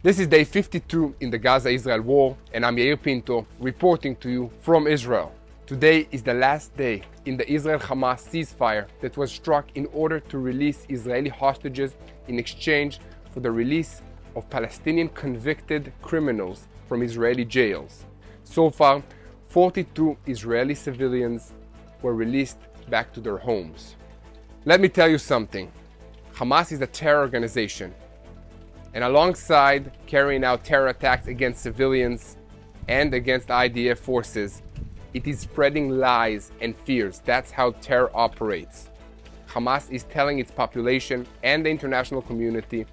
This is day 52 in the Gaza-Israel war, and I'm Pinto reporting to you from Israel. Today is the last day in the Israel-Hamas ceasefire that was struck in order to release Israeli hostages in exchange for the release of Palestinian convicted criminals from Israeli jails. So far, 42 Israeli civilians were released back to their homes. Let me tell you something. Hamas is a terror organization, and alongside carrying out terror attacks against civilians and against IDF forces, it is spreading lies and fears. That's how terror operates. Hamas is telling its population and the international community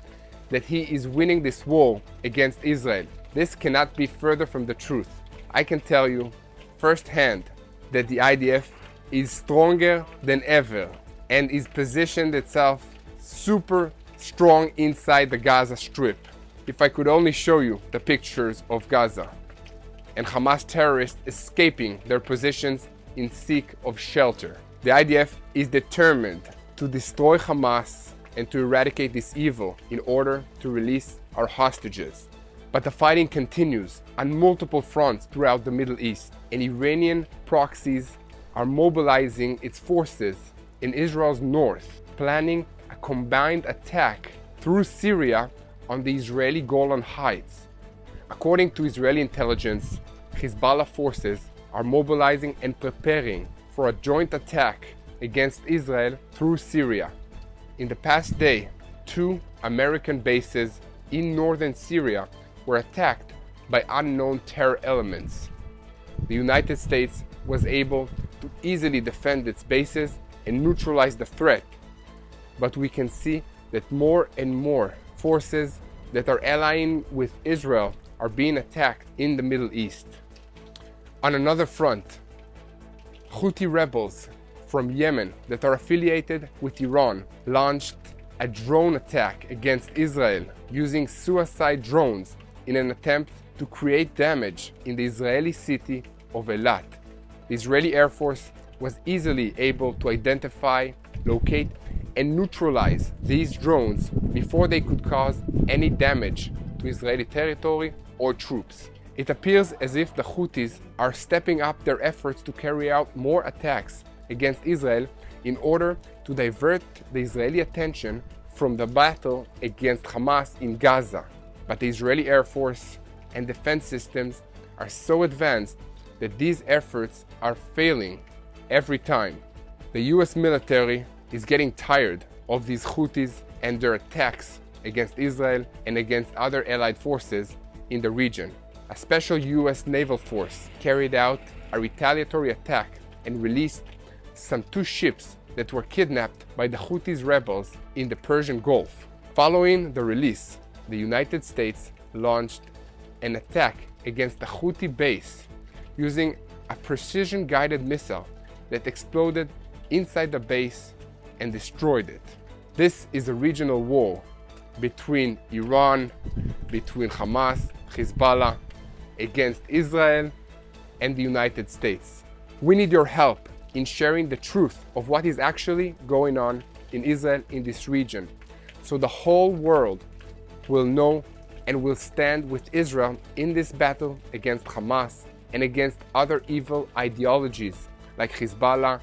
that he is winning this war against Israel. This cannot be further from the truth. I can tell you firsthand that the IDF is stronger than ever and is positioned itself super strong inside the Gaza Strip. If I could only show you the pictures of Gaza and Hamas terrorists escaping their positions in seek of shelter. The IDF is determined to destroy Hamas and to eradicate this evil in order to release our hostages. But the fighting continues on multiple fronts throughout the Middle East, and Iranian proxies are mobilizing its forces in Israel's north, planning a combined attack through Syria on the Israeli Golan Heights. According to Israeli intelligence, Hezbollah forces are mobilizing and preparing for a joint attack against Israel through Syria. In the past day, 2 American bases in northern Syria were attacked by unknown terror elements. The United States was able to easily defend its bases and neutralize the threat, but we can see that more and more forces that are allying with Israel are being attacked in the Middle East. On another front, Houthi rebels from Yemen that are affiliated with Iran launched a drone attack against Israel using suicide drones in an attempt to create damage in the Israeli city of Eilat. The Israeli Air Force was easily able to identify, locate, and neutralize these drones before they could cause any damage to Israeli territory or troops. It appears as if the Houthis are stepping up their efforts to carry out more attacks against Israel in order to divert the Israeli attention from the battle against Hamas in Gaza. But the Israeli Air Force and defense systems are so advanced that these efforts are failing every time. The US military is getting tired of these Houthis and their attacks against Israel and against other allied forces in the region. A special US naval force carried out a retaliatory attack and released some 2 ships that were kidnapped by the Houthis rebels in the Persian Gulf. Following the release, the United States launched an attack against the Houthi base using a precision-guided missile that exploded inside the base and destroyed it. This is a regional war between Iran, between Hamas, Hezbollah, against Israel and the United States. We need your help in sharing the truth of what is actually going on in Israel in this region, so the whole world will know and will stand with Israel in this battle against Hamas and against other evil ideologies like Hezbollah,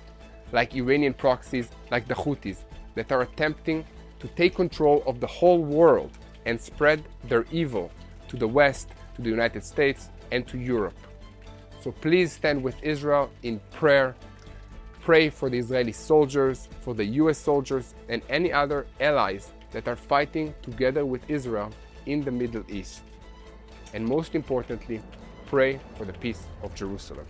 like Iranian proxies, like the Houthis, that are attempting to take control of the whole world and spread their evil to the West, to the United States, and to Europe. So please stand with Israel in prayer. Pray for the Israeli soldiers, for the US soldiers, and any other allies that are fighting together with Israel in the Middle East. And most importantly, pray for the peace of Jerusalem.